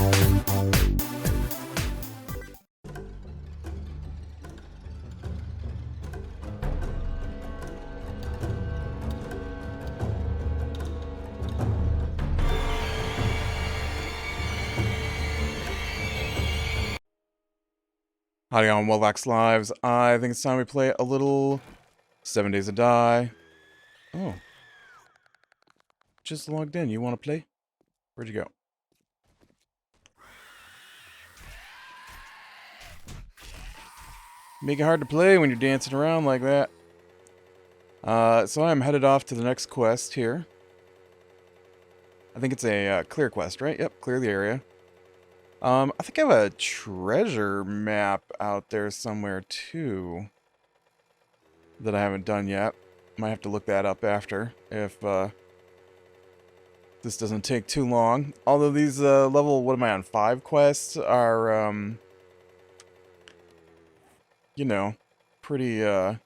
Howdy on Wellax Lives. I think it's time we play a little 7 Days to Die. Oh. Just logged in. You want to play? Where'd you go? Make it hard to play when you're dancing around like that. So I'm headed off to the next quest here. I think it's a clear quest, right? Yep, clear the area. I think I have a treasure map out there somewhere too that I haven't done yet. Might have to look that up after if this doesn't take too long. Although these level, what am I on, 5 quests are, you know, pretty, oh,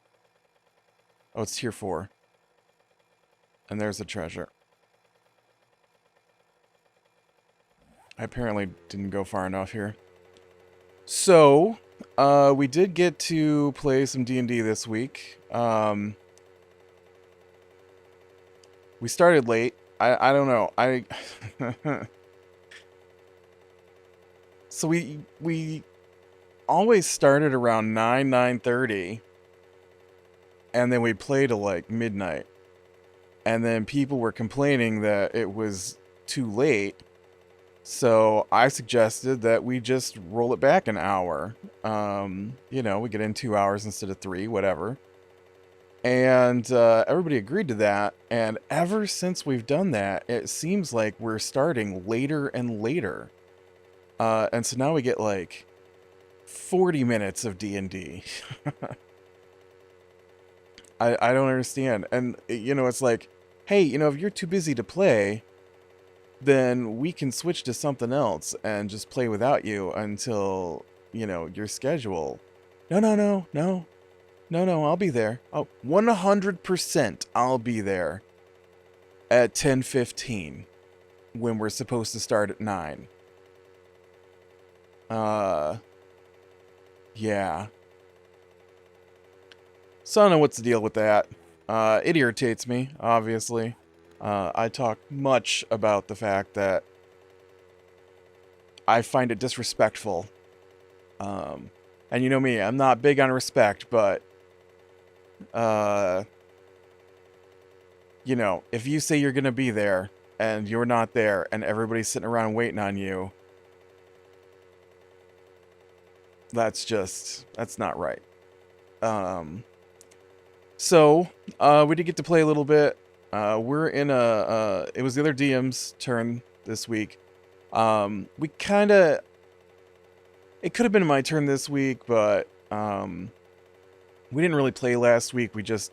it's tier 4. And there's the treasure. I apparently didn't go far enough here. So, we did get to play some D&D this week. We started late. I don't know. So we always started around 9:30, and then we played till like midnight. And then people were complaining that it was too late. So I suggested that we just roll it back an hour. You know, we get in 2 hours instead of 3, whatever. And everybody agreed to that. And ever since we've done that, it seems like we're starting later and later. And so now we get like 40 minutes of D&D. I don't understand. And, you know, it's like, hey, you know, if you're too busy to play, then we can switch to something else and just play without you until, you know, your schedule. No, I'll be there. Oh, 100% I'll be there at 10:15 when we're supposed to start at 9. Yeah. So I don't know what's the deal with that. It irritates me, obviously. I talk much about the fact that I find it disrespectful. And you know me, I'm not big on respect, but you know, if you say you're gonna be there and you're not there and everybody's sitting around waiting on you, that's not right. So we did get to play a little bit. We're in it was the other DM's turn this week. We kind of, it could have been my turn this week, but we didn't really play last week. We just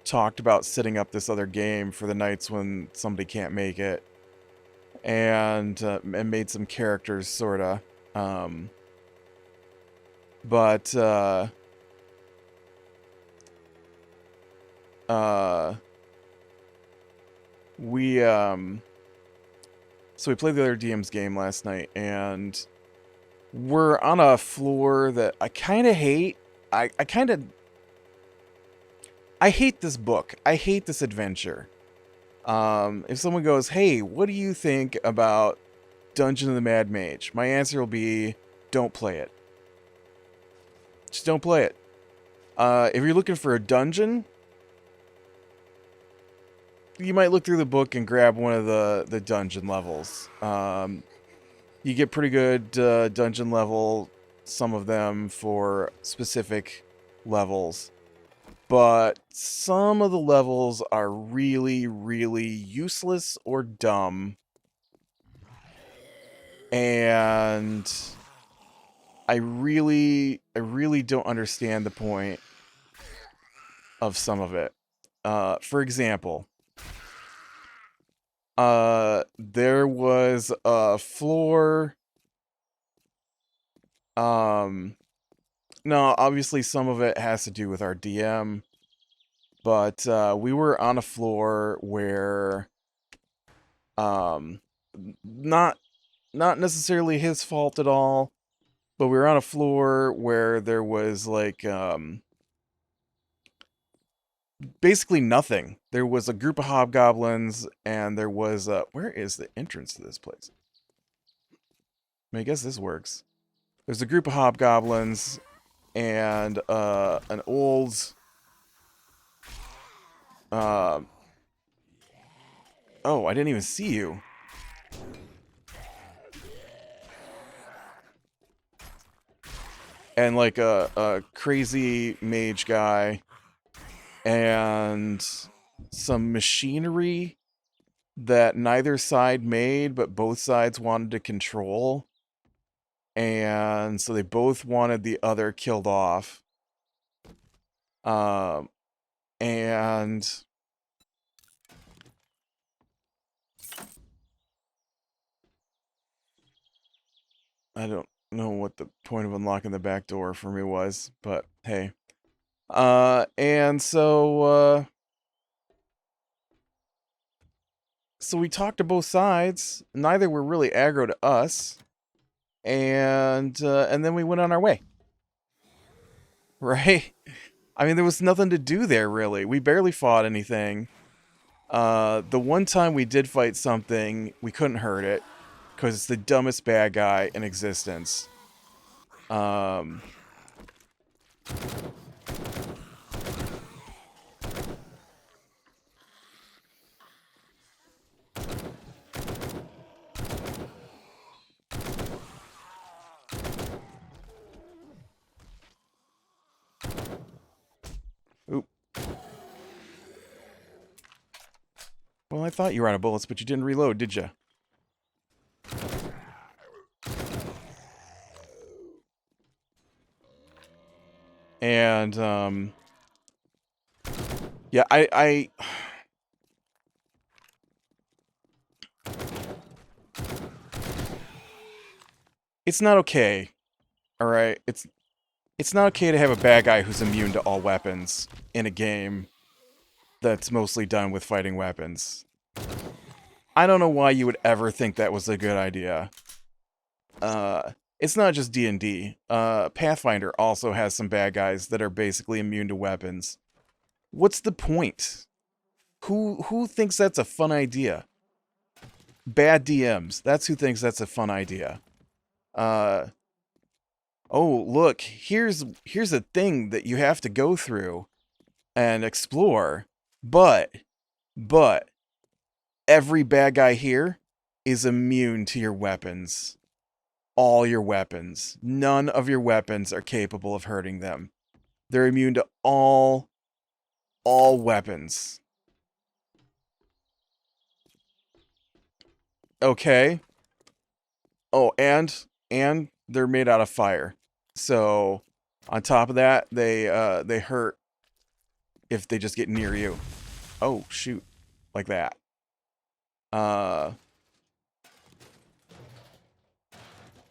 talked about setting up this other game for the nights when somebody can't make it, and made some characters, sorta. But so we played the other DM's game last night, and we're on a floor that I kind of hate. I hate this book. I hate this adventure. If someone goes, hey, what do you think about Dungeon of the Mad Mage? My answer will be, don't play it. Just don't play it. If you're looking for a dungeon, you might look through the book and grab one of the dungeon levels. You get pretty good dungeon level, some of them for specific levels. But some of the levels are really, really useless or dumb. And I really don't understand the point of some of it. For example, there was a floor. No, obviously some of it has to do with our DM, but we were on a floor where not not necessarily his fault at all, but we were on a floor where there was like basically nothing. There was a group of hobgoblins, and there was where is the entrance to this place? I mean, I guess this works. There's a group of hobgoblins and an old uh oh, I didn't even see you. And like a crazy mage guy and some machinery that neither side made but both sides wanted to control, and so they both wanted the other killed off. um and I don't know what the point of unlocking the back door for me was, but hey. And so we talked to both sides. Neither were really aggro to us, and then we went on our way. Right? I mean, there was nothing to do there really. We barely fought anything. The one time we did fight something, we couldn't hurt it because it's the dumbest bad guy in existence. Um, oop. Well, I thought you were out of bullets, but you didn't reload, did you? And yeah, I it's not okay. All right, it's not okay to have a bad guy who's immune to all weapons in a game that's mostly done with fighting weapons. I don't know why you would ever think that was a good idea. It's not just D&D. Pathfinder also has some bad guys that are basically immune to weapons. What's the point? Who thinks that's a fun idea? Bad DMs. That's who thinks that's a fun idea. Oh, look, here's a thing that you have to go through and explore, but every bad guy here is immune to your weapons. All your weapons. None of your weapons are capable of hurting them. They're immune to all weapons. Okay. Oh, and they're made out of fire. So, on top of that, they hurt if they just get near you. Oh, shoot. Like that.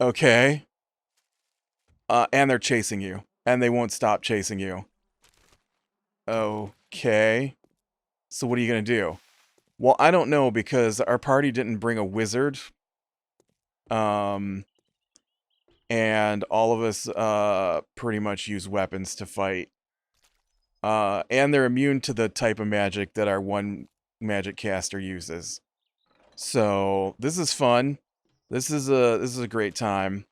Okay. And they're chasing you. And they won't stop chasing you. Okay. So what are you gonna do? Well, I don't know because our party didn't bring a wizard. And all of us pretty much use weapons to fight. And they're immune to the type of magic that our one magic caster uses. So this is fun. This is a great time.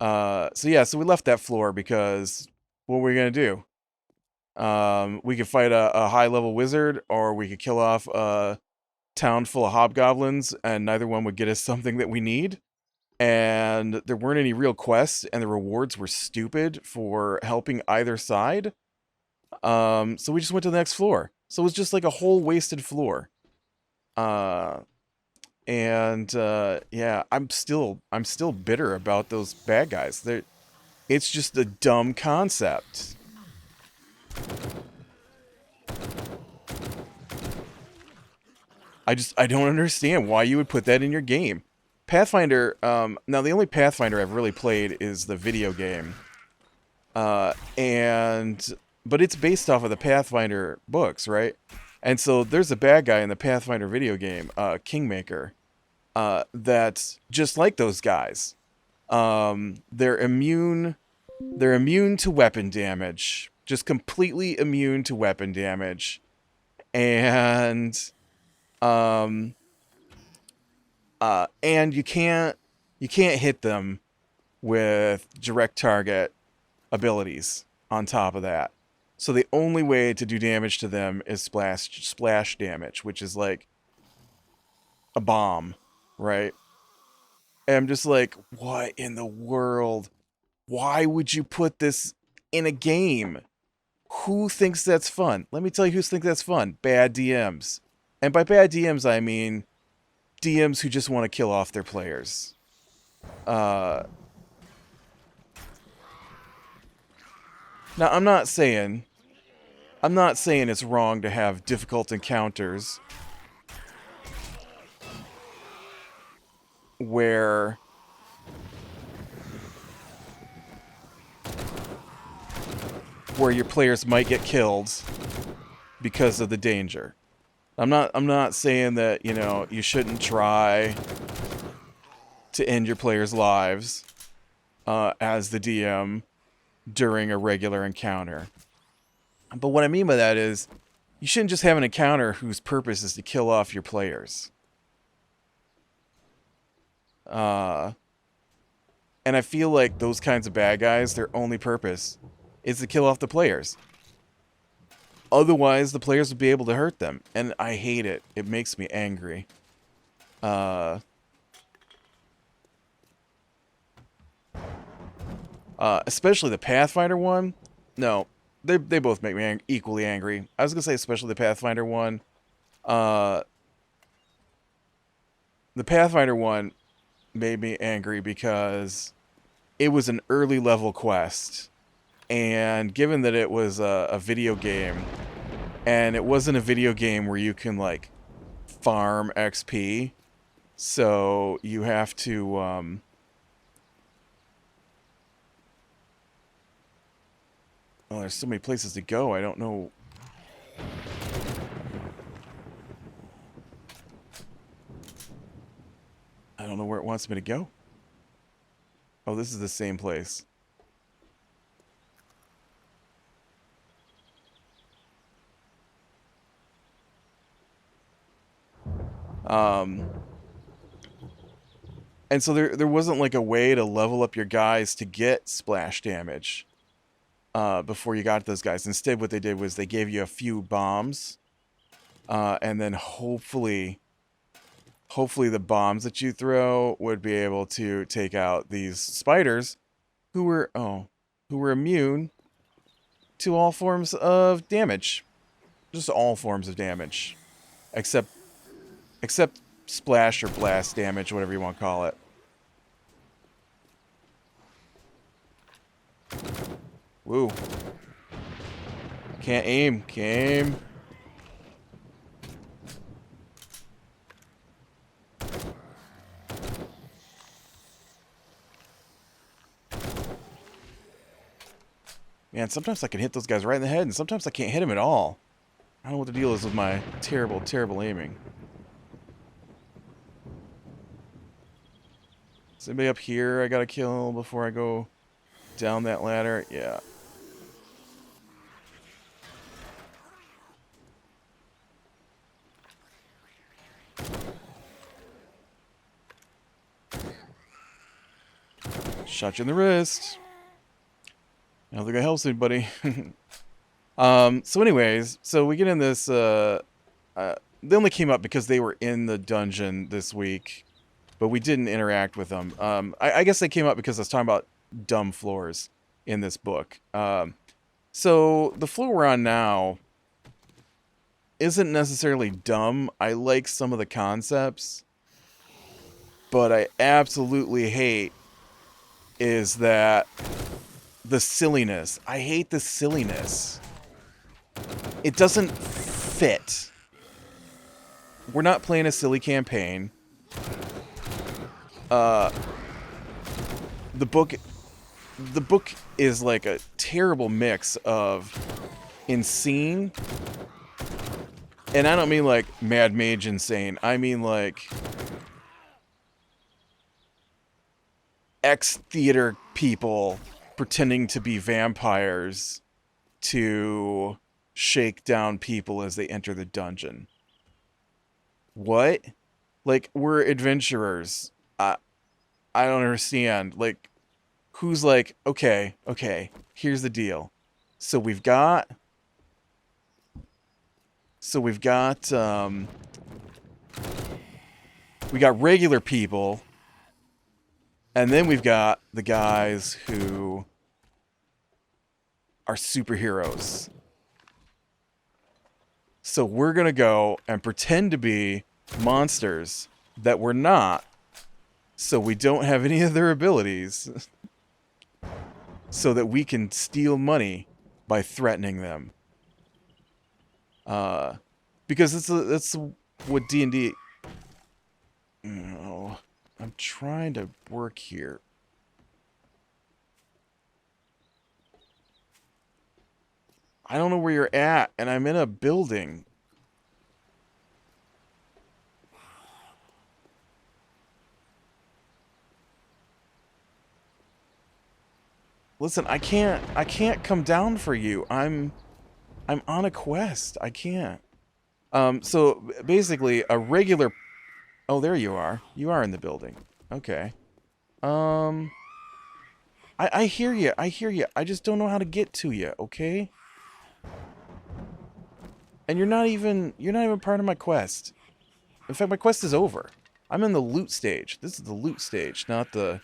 So yeah, so we left that floor because what were we gonna do? We could fight a high level wizard, or we could kill off a town full of hobgoblins, and neither one would get us something that we need. And there weren't any real quests, and the rewards were stupid for helping either side. So we just went to the next floor. So it was just like a whole wasted floor. Yeah, I'm still bitter about those bad guys. It's just a dumb concept. I don't understand why you would put that in your game. Pathfinder, now the only Pathfinder I've really played is the video game. But it's based off of the Pathfinder books, right? And so there's a bad guy in the Pathfinder video game, Kingmaker. that's just like those guys. They're immune. They're immune to weapon damage. Just completely immune to weapon damage. And and you can't hit them with direct target abilities on top of that. So the only way to do damage to them is splash damage, which is like a bomb, right? And I'm just like, what in the world? Why would you put this in a game? Who thinks that's fun? Let me tell you who thinks that's fun. Bad DMs. And by bad DMs, I mean DMs who just want to kill off their players. Now, I'm not saying it's wrong to have difficult encounters where your players might get killed because of the danger. I'm not saying that, you shouldn't try to end your players' lives as the DM during a regular encounter. But what I mean by that is you shouldn't just have an encounter whose purpose is to kill off your players. And I feel like those kinds of bad guys, their only purpose is to kill off the players. Otherwise, the players would be able to hurt them. And I hate it. It makes me angry. Especially the Pathfinder one. No, they both make me equally angry. I was going to say especially the Pathfinder one. The Pathfinder one made me angry because it was an early level quest. And given that it was a video game, and it wasn't a video game where you can, like, farm XP, so you have to, oh, there's so many places to go, I don't know. I don't know where it wants me to go. Oh, this is the same place. And so there wasn't like a way to level up your guys to get splash damage before you got those guys. Instead, what they did was they gave you a few bombs, and then hopefully the bombs that you throw would be able to take out these spiders who were immune to all forms of damage. Just all forms of damage. Except splash or blast damage, whatever you want to call it. Woo. Can't aim. Man, sometimes I can hit those guys right in the head, and sometimes I can't hit them at all. I don't know what the deal is with my terrible, terrible aiming. Is anybody up here I gotta kill before I go down that ladder? Yeah. Shot you in the wrist. I don't think that helps anybody. So anyways, so we get in this, they only came up because they were in the dungeon this week, but we didn't interact with them. I guess they came up because I was talking about dumb floors in this book. So the floor we're on now isn't necessarily dumb. I like some of the concepts, but I absolutely hate is that the silliness. I hate the silliness. It doesn't fit. We're not playing a silly campaign. The book is like a terrible mix of insane, and I don't mean like Mad Mage insane. I mean like ex-theater people pretending to be vampires to shake down people as they enter the dungeon. What? Like, we're adventurers. I don't understand. Like, who's like, okay, here's the deal. So we've got so we've got we got regular people, and then we've got the guys who are superheroes. So we're gonna go and pretend to be monsters that we're not, so we don't have any of their abilities, so that we can steal money by threatening them. Because that's what D&D. No, I'm trying to work here. I don't know where you're at, and I'm in a building. Listen, I can't come down for you. I'm on a quest. I can't. So basically a regular. Oh, there you are. You are in the building. Okay. Um I hear you. I hear you. I just don't know how to get to you, okay? And you're not even part of my quest. In fact, my quest is over. I'm in the loot stage. This is the loot stage, not the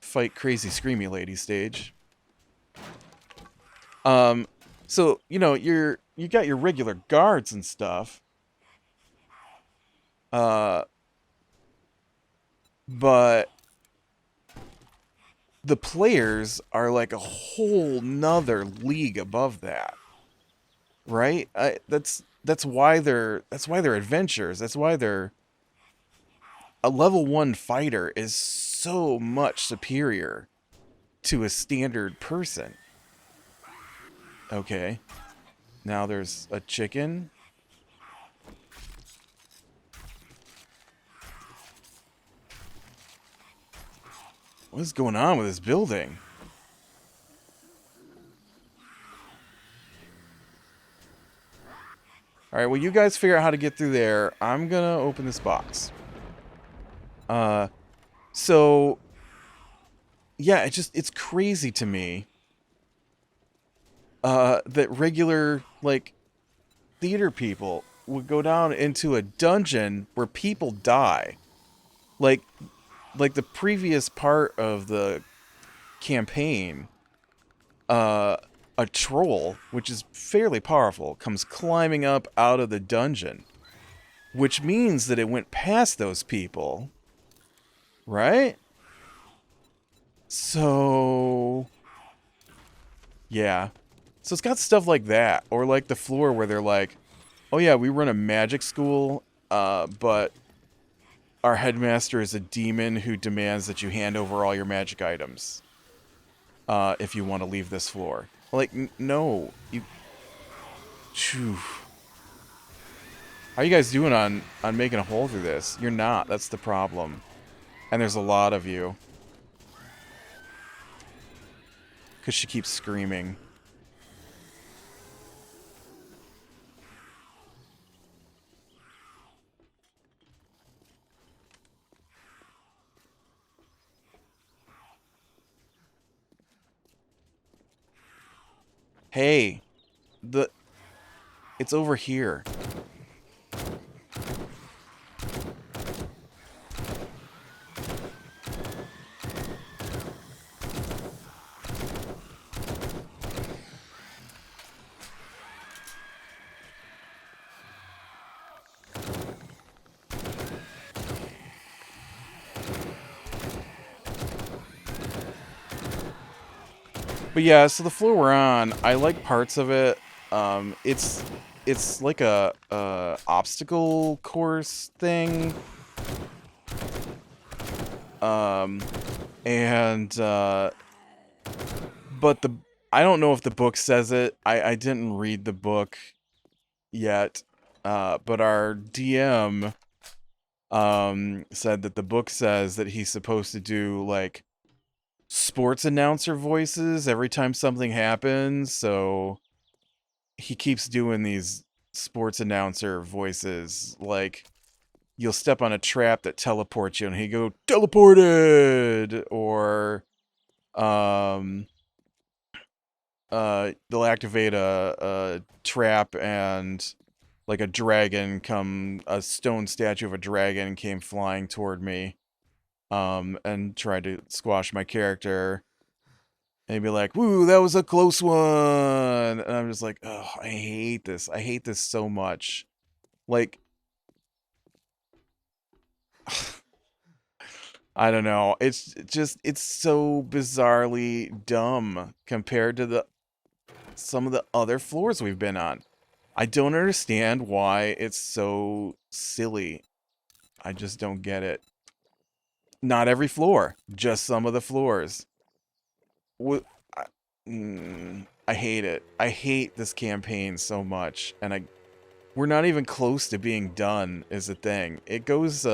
fight crazy screamy lady stage. Um, so you got your regular guards and stuff. Uh, but the players are like a whole nother league above that, right? That's why they're adventures. That's why they're a level 1 fighter is so much superior to a standard person. Okay. Now there's a chicken. What is going on with this building? Alright, well, you guys figure out how to get through there. I'm gonna open this box. So... Yeah, it's crazy to me. That regular, like, theater people would go down into a dungeon where people die. Like, like the previous part of the campaign, uh, a troll, which is fairly powerful, comes climbing up out of the dungeon, which means that it went past those people, right? So, yeah. So it's got stuff like that, or like the floor where they're like, "Oh yeah, we run a magic school, but our headmaster is a demon who demands that you hand over all your magic items, if you want to leave this floor." Like, no, you. Phew. How are you guys doing on making a hole through this? You're not. That's the problem. And there's a lot of you. Because she keeps screaming. Hey, it's over here. But yeah, so the floor we're on, I like parts of it. It's like a obstacle course thing. Um, and but the I don't know if the book says it. I didn't read the book yet. But our DM said that the book says that he's supposed to do like sports announcer voices every time something happens. So he keeps doing these sports announcer voices. Like, you'll step on a trap that teleports you, and he go, teleported! Or, they'll activate a trap, and like a stone statue of a dragon came flying toward me, and tried to squash my character. And he'd be like, woo, that was a close one. And I'm just like, oh, I hate this. I hate this so much. Like, I don't know. It's just, it's so bizarrely dumb compared to some of the other floors we've been on. I don't understand why it's so silly. I just don't get it. Not every floor, just some of the floors. Wh- I, I hate it. I hate this campaign so much, and we're not even close to being done. Is the thing. It goes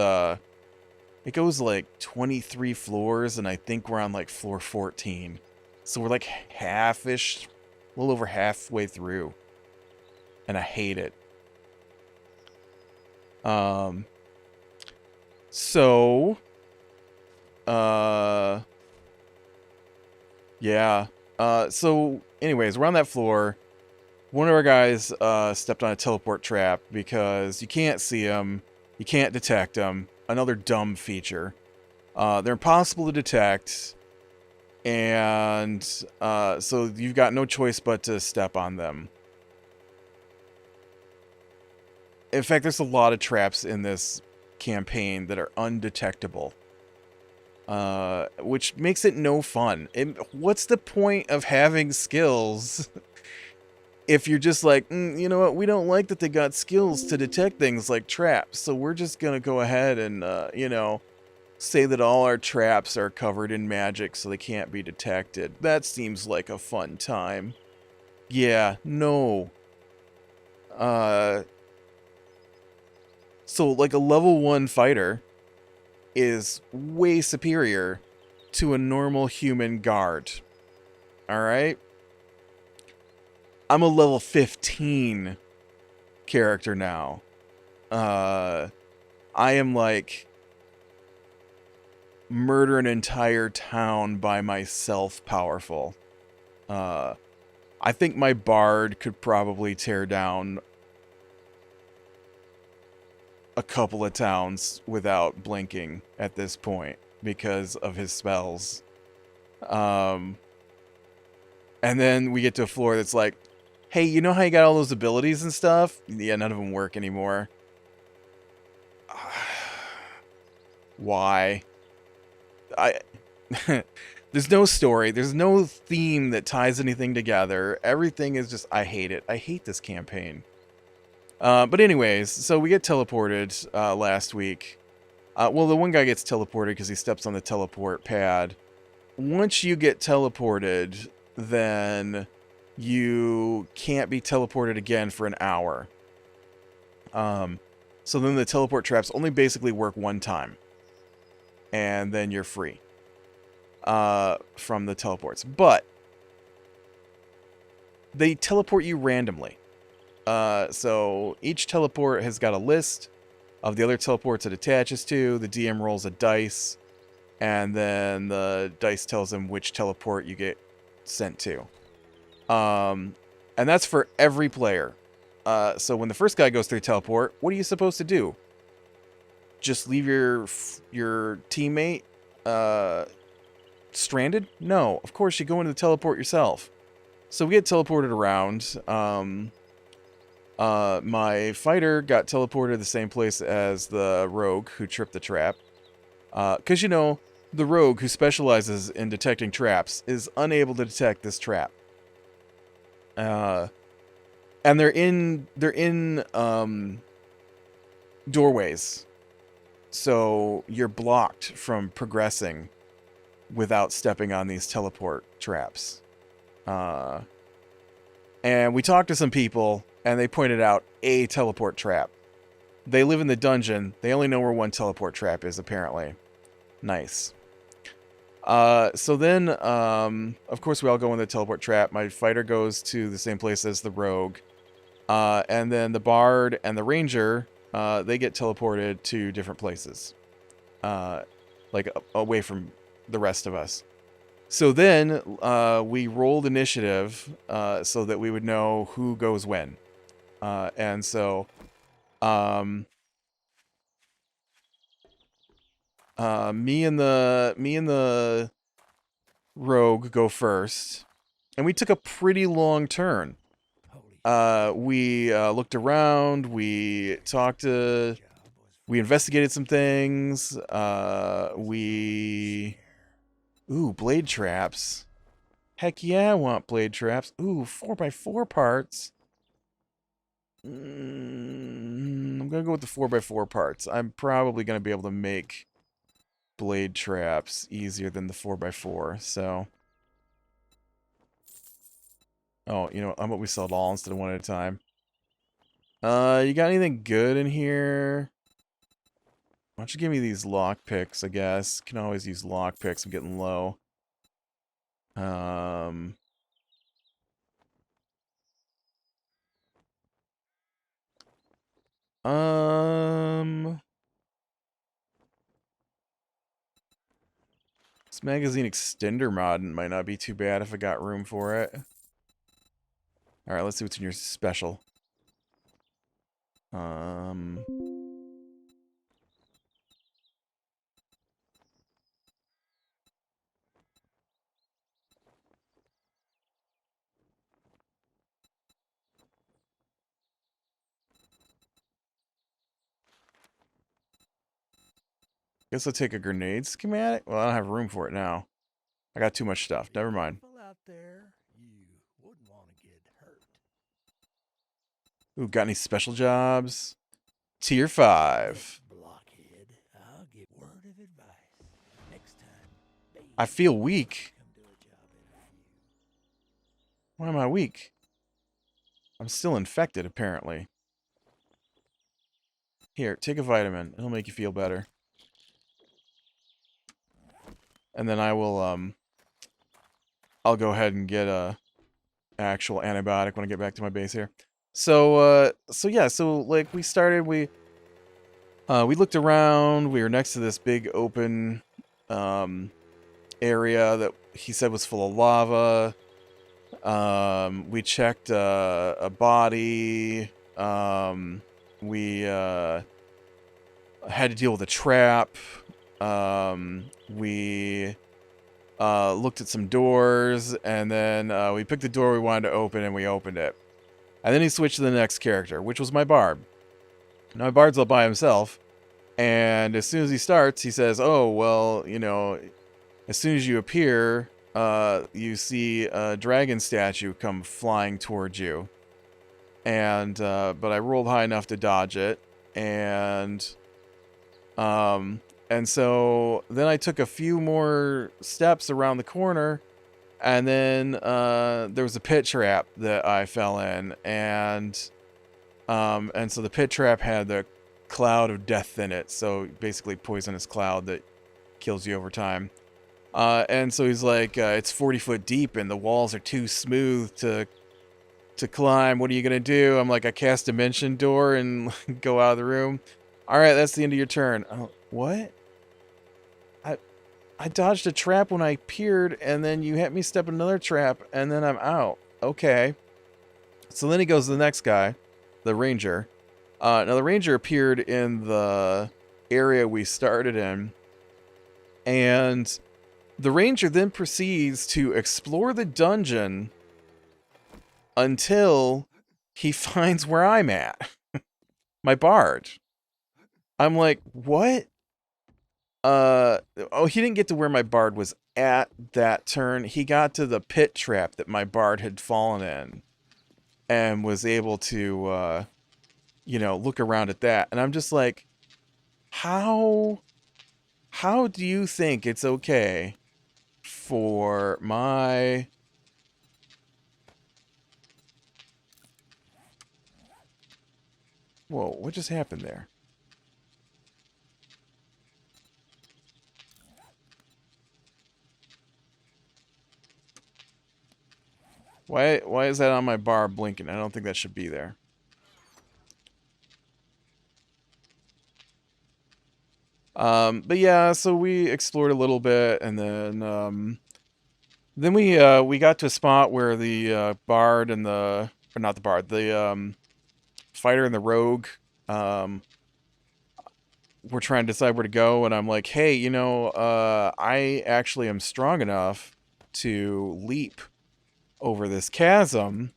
like 23 floors, and I think we're on like floor 14. So we're like half-ish, a little over halfway through, and I hate it. So, yeah. So anyways, we're on that floor. One of our guys stepped on a teleport trap because you can't see them, you can't detect them. Another dumb feature. They're impossible to detect, and so you've got no choice but to step on them. In fact, there's a lot of traps in this campaign that are undetectable, which makes it no fun. What's the point of having skills if you're just like, you know what, we don't like that they got skills to detect things like traps, so we're just gonna go ahead and, say that all our traps are covered in magic so they can't be detected. That seems like a fun time. Yeah, no. So like a level 1 fighter is way superior to a normal human guard. Alright? I'm a level 15 character now. I am like murder an entire town by myself powerful. I think my bard could probably tear down a couple of towns without blinking at this point because of his spells. And then we get to a floor that's like, hey, you know how you got all those abilities and stuff? Yeah, none of them work anymore. Why? There's no story. There's no theme that ties anything together. Everything is just, I hate it. I hate this campaign. But anyways, so we get teleported last week. Well, the one guy gets teleported because he steps on the teleport pad. Once you get teleported, then you can't be teleported again for an hour. So then the teleport traps only basically work one time. And then you're free from the teleports. But they teleport you randomly. So each teleport has got a list of the other teleports it attaches to. The DM rolls a dice, and then the dice tells him which teleport you get sent to. And that's for every player. So when the first guy goes through teleport, what are you supposed to do? Just leave your teammate stranded? No, of course you go into the teleport yourself. So we get teleported around. My fighter got teleported to the same place as the rogue who tripped the trap. Because, the rogue who specializes in detecting traps is unable to detect this trap. And they're in doorways. So you're blocked from progressing without stepping on these teleport traps. And we talked to some people, and they pointed out a teleport trap. They live in the dungeon. They only know where one teleport trap is, apparently. Nice. So then, of course, we all go in the teleport trap. My fighter goes to the same place as the rogue. And then the bard and the ranger, they get teleported to different places. Like away from the rest of us. So then we rolled initiative so that we would know who goes when. And so um, me and the rogue go first, and we took a pretty long turn. We looked around, we talked to, we investigated some things. Ooh, blade traps. Heck yeah, I want blade traps. Ooh, 4x4 parts. I'm gonna go with the 4x4 parts. I'm probably gonna be able to make blade traps easier than the 4x4, so. Oh, you know, how about we sell it all instead of one at a time? You got anything good in here? Why don't you give me these lockpicks, I guess? Can always use lockpicks, I'm getting low. Um... Um... This magazine extender mod might not be too bad if I got room for it. Alright, let's see what's in your special. Um... Guess I'll take a grenade schematic? Well, I don't have room for it now. I got too much stuff. Never mind. Ooh, got any special jobs? Tier 5. I feel weak. Why am I weak? I'm still infected, apparently. Here, take a vitamin. It'll make you feel better. And then I'll go ahead and get a actual antibiotic when I get back to my base here. So yeah, so like we looked around, we were next to this big open area that he said was full of lava. We checked a body. We had to deal with a trap. We looked at some doors, and then we picked the door we wanted to open, and we opened it. And then he switched to the next character, which was my bard. Now, my bard's all by himself, and as soon as he starts, he says, oh, well, you know, as soon as you appear, you see a dragon statue come flying towards you. And, but I rolled high enough to dodge it, and so then I took a few more steps around the corner, and then there was a pit trap that I fell in, and so the pit trap had the cloud of death in it, so basically poisonous cloud that kills you over time. And so he's like, it's 40 foot deep, and the walls are too smooth to climb. What are you gonna do? I'm like, I cast Dimension Door and go out of the room. All right, that's the end of your turn. Oh, what? I dodged a trap when I appeared, and then you had me step in another trap, and then I'm out. Okay. So then he goes to the next guy, the ranger. Now the ranger appeared in the area we started in, and the ranger then proceeds to explore the dungeon until he finds where I'm at. My bard. I'm like, what? Oh, he didn't get to where my bard was at that turn. He got to the pit trap that my bard had fallen in and was able to, you know, look around at that. And I'm just like, how do you think it's okay for my... Whoa, what just happened there? Why is that on my bar blinking? I don't think that should be there. But yeah, so we explored a little bit, and then we got to a spot where the bard and the or not the bard, the fighter and the rogue um were trying to decide where to go, and I'm like, hey, I actually am strong enough to leap over this chasm,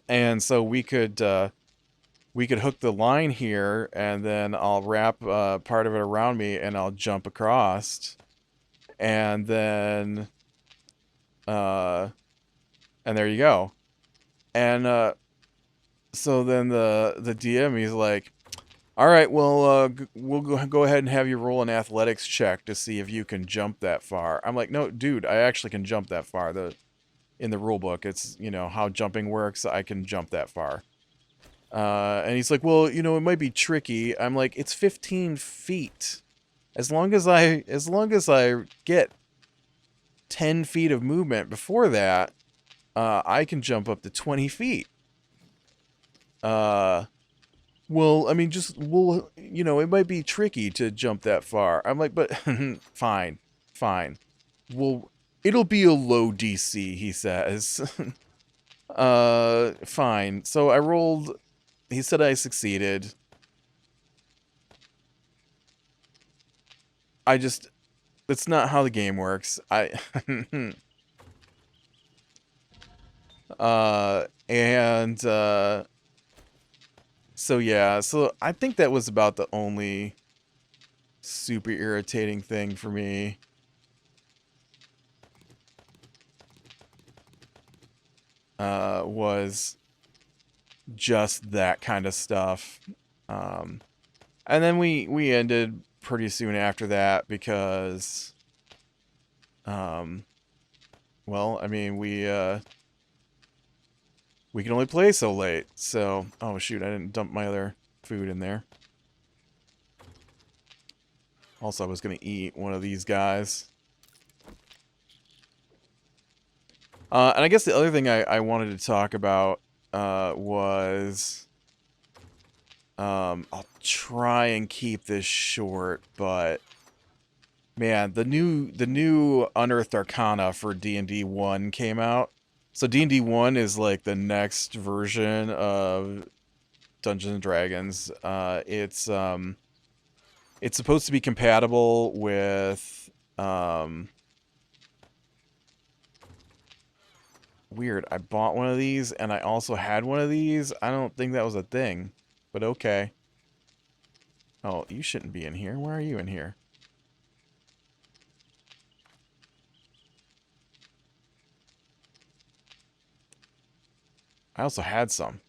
and so we could hook the line here, and then I'll wrap part of it around me, and I'll jump across, and then uh, and there you go. And so then the DM, he's like, "All right, well, we'll go ahead and have you roll an athletics check to see if you can jump that far." I'm like, "No, dude, I actually can jump that far. In the rule book, it's how jumping works. I can jump that far." And he's like, "Well, it might be tricky." I'm like, "It's 15 feet. As long as I get 10 feet of movement before that, I can jump up to 20 feet." Uh, well, I mean, it might be tricky to jump that far. I'm like, "But fine, fine. Well, it'll be a low DC," he says. Fine. So I rolled. He said I succeeded. That's not how the game works. And so yeah, so I think that was about the only super irritating thing for me. Was just that kind of stuff. And then we ended pretty soon after that because, well, I mean, we can only play so late. So, oh shoot, I didn't dump my other food in there. Also, I was gonna eat one of these guys. And I guess the other thing I wanted to talk about was, I'll try and keep this short, but man, the new Unearthed Arcana for D&D 1 came out. So D&D 1 is like the next version of Dungeons and Dragons. It's supposed to be compatible with weird. I bought one of these and I also had one of these. I don't think that was a thing, but okay. Oh, you shouldn't be in here. Why are you in here? I also had some.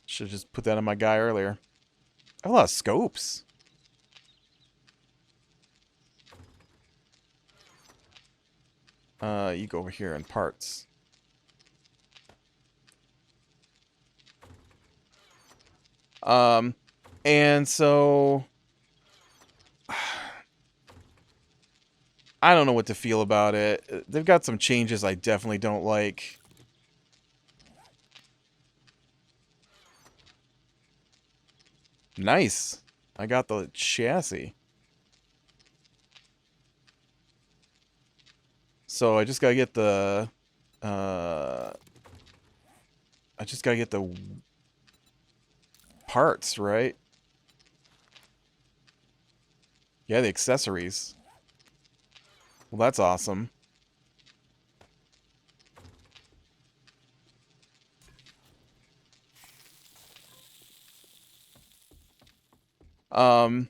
Should have just put that on my guy earlier. I have a lot of scopes. You go over here in parts. And so I don't know what to feel about it. They've got some changes I definitely don't like. Nice. I got the chassis. So I just gotta get the I just gotta get the parts, right? Yeah, the accessories. Well, that's awesome. Um,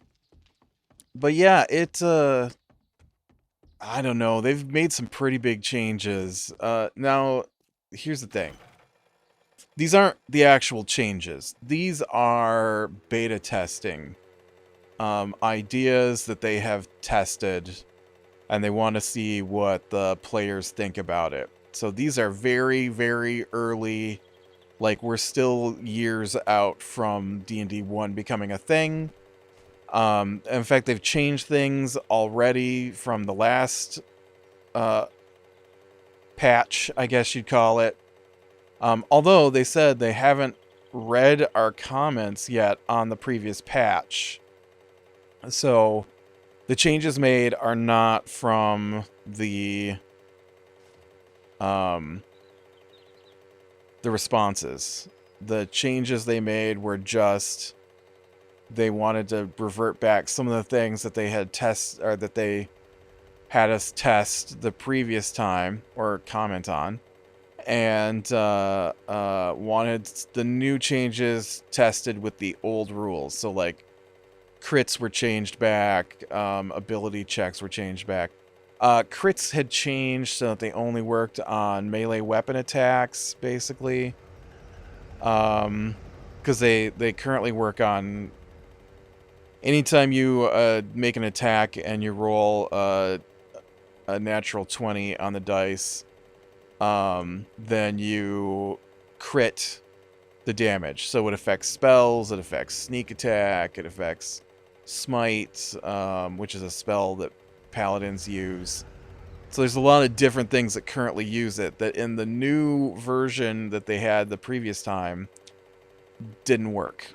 but yeah, I don't know. They've made some pretty big changes. Now, here's the thing. These aren't the actual changes. These are beta testing. Ideas that they have tested, and they want to see what the players think about it. So these are very, very early. Like, we're still years out from D&D 1 becoming a thing. In fact, they've changed things already from the last patch, I guess you'd call it. Although they said they haven't read our comments yet on the previous patch. So the changes made are not from um, the responses. The changes they made were just they wanted to revert back some of the things that they had that they had us test the previous time or comment on, and wanted the new changes tested with the old rules. So like crits were changed back, ability checks were changed back. Crits had changed so that they only worked on melee weapon attacks, basically. Because they currently work on anytime you make an attack and you roll a natural 20 on the dice, then you crit the damage. So it affects spells, it affects sneak attack, it affects smite, which is a spell that paladins use. So there's a lot of different things that currently use it that in the new version that they had the previous time didn't work.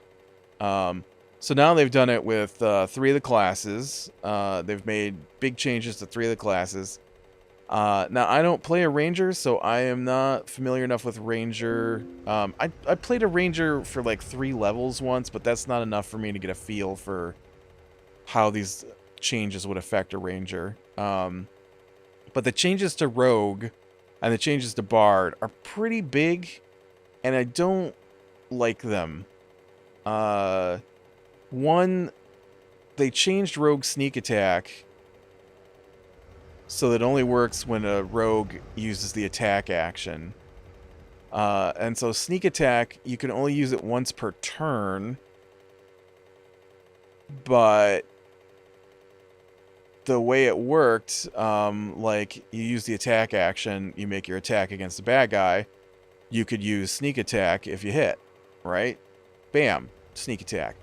So now they've done it with 3 of the classes. They've made big changes to 3 of the classes. Now, I don't play a ranger, so I am not familiar enough with ranger. I played a ranger for like 3 levels once, but that's not enough for me to get a feel for how these changes would affect a ranger. But the changes to rogue and the changes to bard are pretty big, and I don't like them. One, they changed rogue sneak attack so that it only works when a rogue uses the attack action. And so sneak attack, you can only use it once per turn, but the way it worked, like you use the attack action, you make your attack against the bad guy, you could use sneak attack if you hit, right? Bam, sneak attack.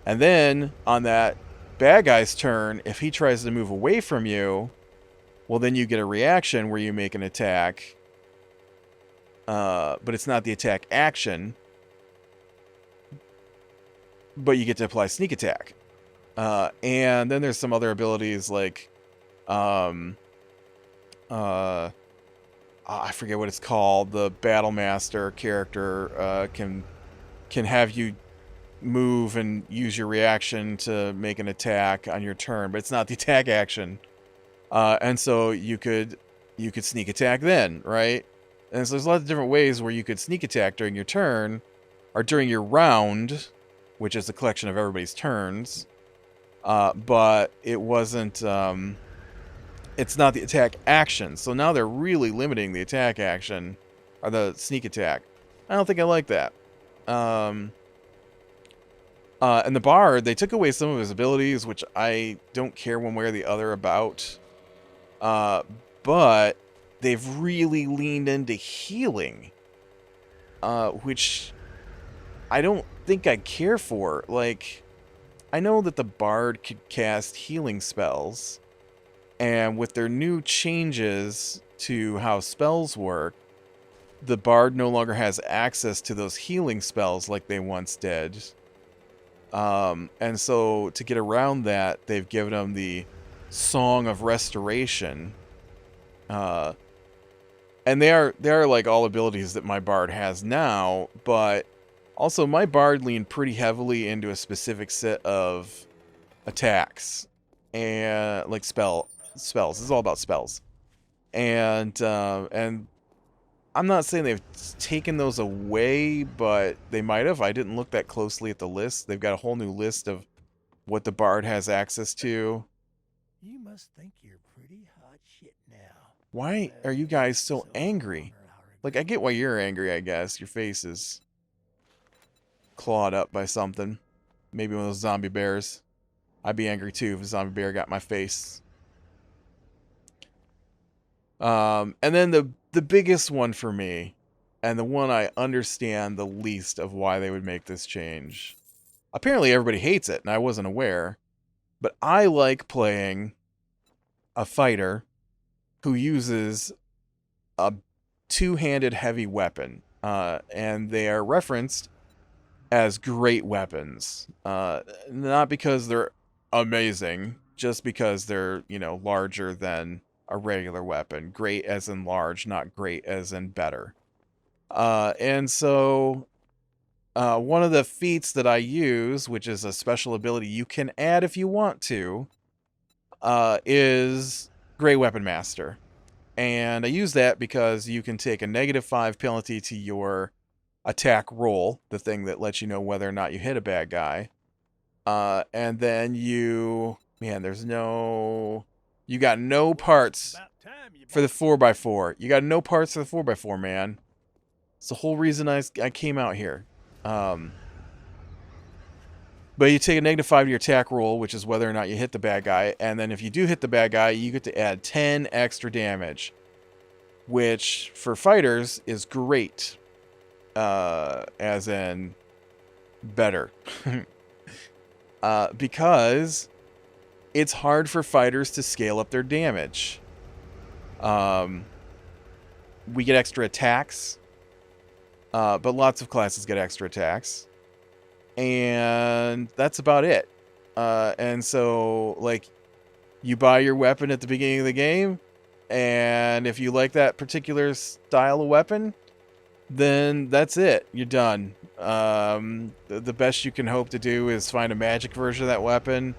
And then on that bad guy's turn, if he tries to move away from you, well, then you get a reaction where you make an attack, but it's not the attack action, but you get to apply sneak attack. And then there's some other abilities like, I forget what it's called. The Battle Master character can have you move and use your reaction to make an attack on your turn, but it's not the attack action. And so you could sneak attack then, right? And so there's lots of different ways where you could sneak attack during your turn, or during your round, which is a collection of everybody's turns. But it wasn't, it's not the attack action. So now they're really limiting the attack action, or the sneak attack. I don't think I like that. And the bard, they took away some of his abilities, which I don't care one way or the other about. But they've really leaned into healing, which I don't think I care for. Like, I know that the bard could cast healing spells, and with their new changes to how spells work, the bard no longer has access to those healing spells like they once did. And so to get around that, they've given them the Song of Restoration. And they are like all abilities that my bard has now, but also my bard leaned pretty heavily into a specific set of attacks and like spells. It's all about spells. And I'm not saying they've taken those away, but they might have. I didn't look that closely at the list. They've got a whole new list of what the bard has access to. You must think you're pretty hot shit now. Why are you guys so angry? Like, I get why you're angry, I guess. Your face is clawed up by something. Maybe one of those zombie bears. I'd be angry too if a zombie bear got my face. And then the biggest one for me, and the one I understand the least of why they would make this change. Apparently everybody hates it, and I wasn't aware. But I like playing a fighter who uses a two-handed heavy weapon, and they are referenced as great weapons. Not because they're amazing, just because they're, larger than a regular weapon. Great as in large, not great as in better. And so one of the feats that I use, which is a special ability you can add if you want to, is Great Weapon Master. And I use that because you can take a -5 penalty to your attack roll, the thing that lets you know whether or not you hit a bad guy. And then you got no parts for the 4x4. You got no parts for the 4x4, man. It's the whole reason I came out here. But you take a -5 to your attack roll, which is whether or not you hit the bad guy. And then if you do hit the bad guy, you get to add 10 extra damage, which for fighters is great. As in better. Because it's hard for fighters to scale up their damage. We get extra attacks, but lots of classes get extra attacks. And that's about it. And so, like, you buy your weapon at the beginning of the game, and if you like that particular style of weapon, then that's it. You're done. The best you can hope to do is find a magic version of that weapon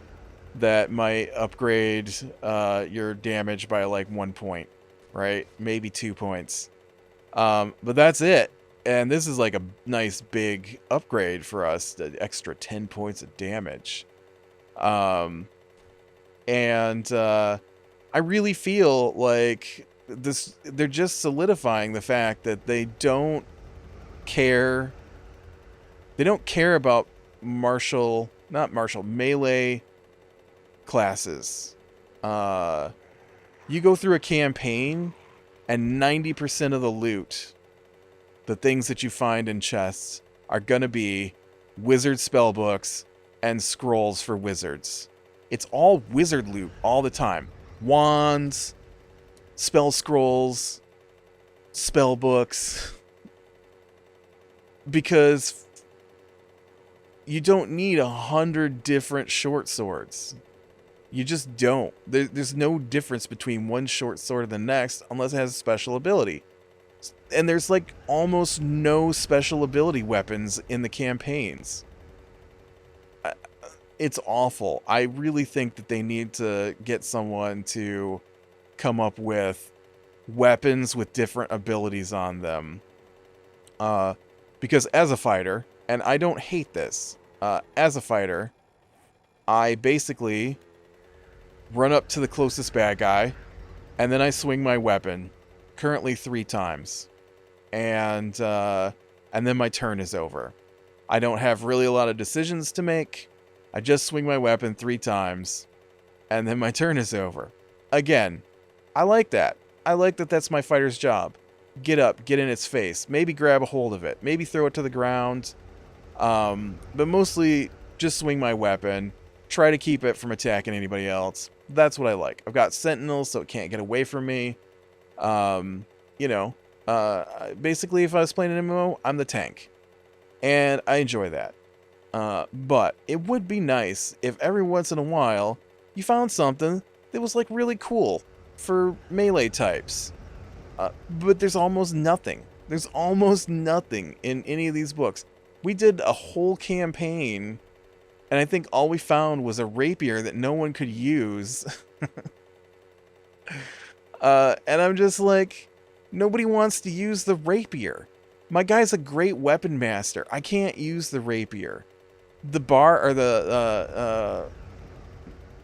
that might upgrade your damage by like 1 point, right? Maybe 2 points. But that's it. And this is like a nice big upgrade for us, the extra 10 points of damage. And I really feel like they're just solidifying the fact that they don't care about melee classes. You go through a campaign and 90% of the loot, the things that you find in chests, are gonna be wizard spellbooks and scrolls for wizards. It's all wizard loot all the time. Wands, spell scrolls, spell books, because you don't need 100 different short swords. You just don't. There's no difference between one short sword and the next unless it has a special ability. And there's like almost no special ability weapons in the campaigns. It's awful. I really think that they need to get someone to come up with weapons with different abilities on them. Because as a fighter, and I don't hate this, as a fighter, I basically run up to the closest bad guy, and then I swing my weapon, currently 3 times. And then my turn is over. I don't have really a lot of decisions to make. I just swing my weapon 3 times, and then my turn is over. Again, I like that. I like that that's my fighter's job. Get up, get in its face, maybe grab a hold of it, maybe throw it to the ground. But mostly just swing my weapon, try to keep it from attacking anybody else. That's what I like. I've got sentinels, so it can't get away from me. Basically, if I was playing an MMO, I'm the tank. And I enjoy that. But it would be nice if every once in a while you found something that was like really cool for melee types. But there's almost nothing. There's almost nothing in any of these books. We did a whole campaign, and I think all we found was a rapier that no one could use. And I'm just like, nobody wants to use the rapier. My guy's a great weapon master. I can't use the rapier.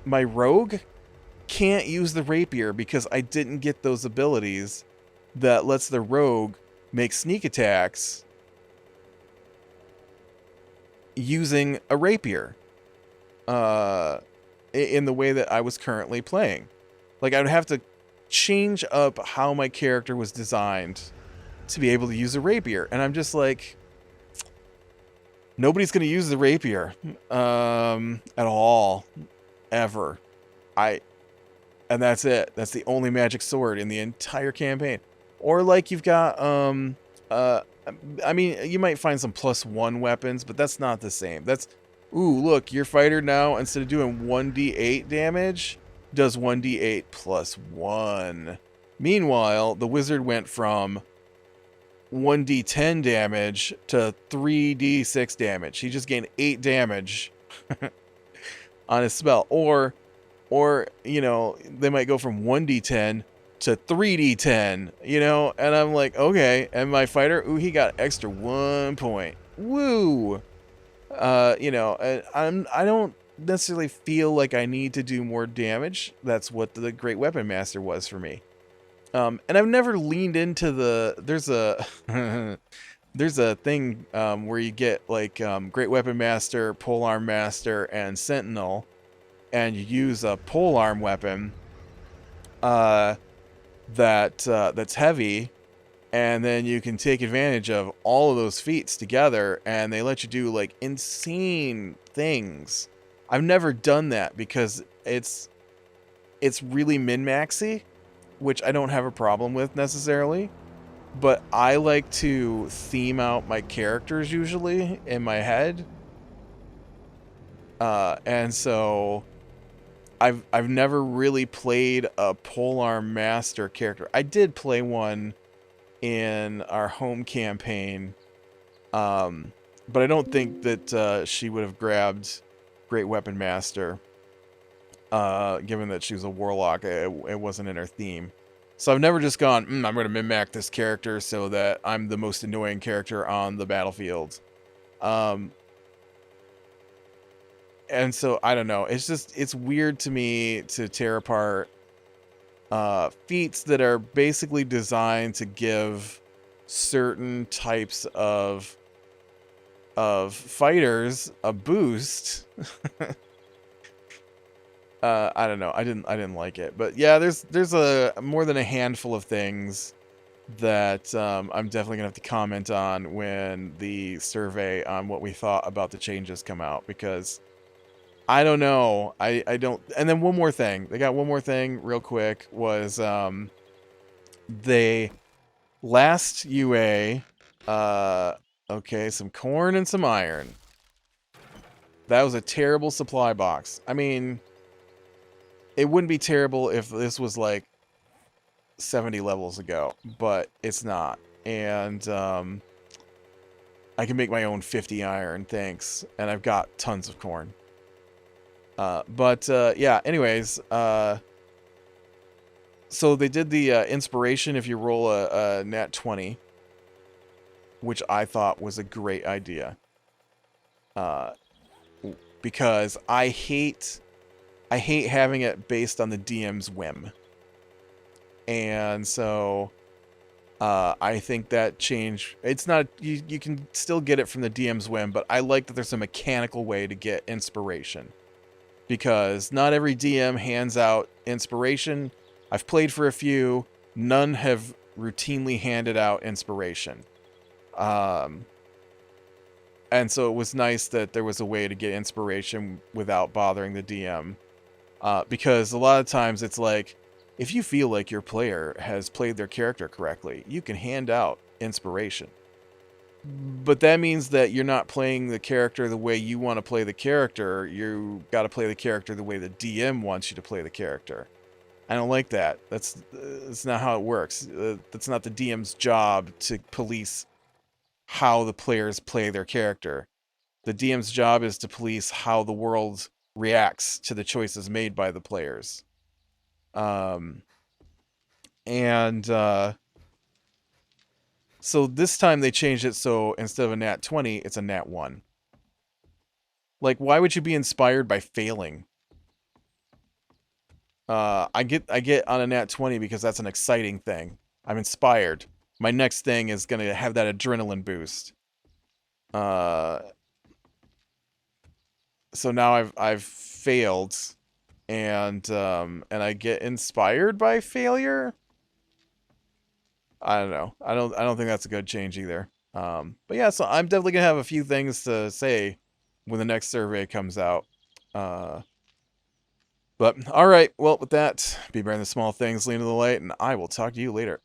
My rogue can't use the rapier because I didn't get those abilities that lets the rogue make sneak attacks using a rapier. In the way that I was currently playing. Like, I would have to change up how my character was designed to be able to use a rapier. And I'm just like, nobody's going to use the rapier at all, ever. And that's it. That's the only magic sword in the entire campaign. Or like you've got uh I mean, you might find some +1 weapons, but that's not the same. That's, ooh, look, your fighter now, instead of doing 1d8 damage, does 1d8 plus 1. Meanwhile, the wizard went from 1d10 damage to 3d6 damage. He just gained 8 damage on his spell. Or, you know, they might go from 1d10 to 3d10, you know, and I'm like, okay. And my fighter, ooh, he got extra 1 point. Woo! You know, I don't necessarily feel like I need to do more damage. That's what the Great Weapon Master was for me. And I've never leaned into there's a there's a thing where you get like Great Weapon Master, Polearm Master, and Sentinel, and you use a polearm weapon that's heavy, and then you can take advantage of all of those feats together, and they let you do like insane things. I've never done that because it's really min-maxy, which I don't have a problem with necessarily, but I like to theme out my characters usually in my head. And so I've never really played a polearm master character. I did play one in our home campaign, but I don't think that she would have grabbed Great Weapon Master, given that she was a warlock. It wasn't in her theme. So I've never just gone, I'm going to min-max this character so that I'm the most annoying character on the battlefield. And so I don't know. It's weird to me to tear apart feats that are basically designed to give certain types of fighters a boost. I don't know. I didn't like it. But yeah, there's a more than a handful of things that I'm definitely gonna have to comment on when the survey on what we thought about the changes come out, because I don't know. I don't. And then one more thing. They got one more thing real quick was they last UA okay, some corn and some iron. That was a terrible supply box. I mean, it wouldn't be terrible if this was like 70 levels ago, but it's not. And I can make my own 50 iron, thanks. And I've got tons of corn. Yeah, anyways, so they did the inspiration if you roll a nat 20, which I thought was a great idea. Because I hate having it based on the DM's whim. And so I think that change, it's not, you can still get it from the DM's whim, but I like that there's a mechanical way to get inspiration. Because not every DM hands out inspiration. I've played for a few. None have routinely handed out inspiration. And so it was nice that there was a way to get inspiration without bothering the DM. Because a lot of times it's like, if you feel like your player has played their character correctly, you can hand out inspiration. But that means that you're not playing the character the way you want to play the character. You got to play the character the way the DM wants you to play the character. I don't like that. That's not how it works. That's not the DM's job to police how the players play their character. The DM's job is to police how the world reacts to the choices made by the players. So this time they changed it so instead of a nat 20, it's a nat 1. Like, why would you be inspired by failing? I get on a nat 20 because that's an exciting thing. I'm inspired. My next thing is going to have that adrenaline boost. So now I've failed, and I get inspired by failure. I don't know. I don't think that's a good change either. But yeah, so I'm definitely gonna have a few things to say when the next survey comes out. But all right, well, with that, be bearing the small things, lean to the light, and I will talk to you later.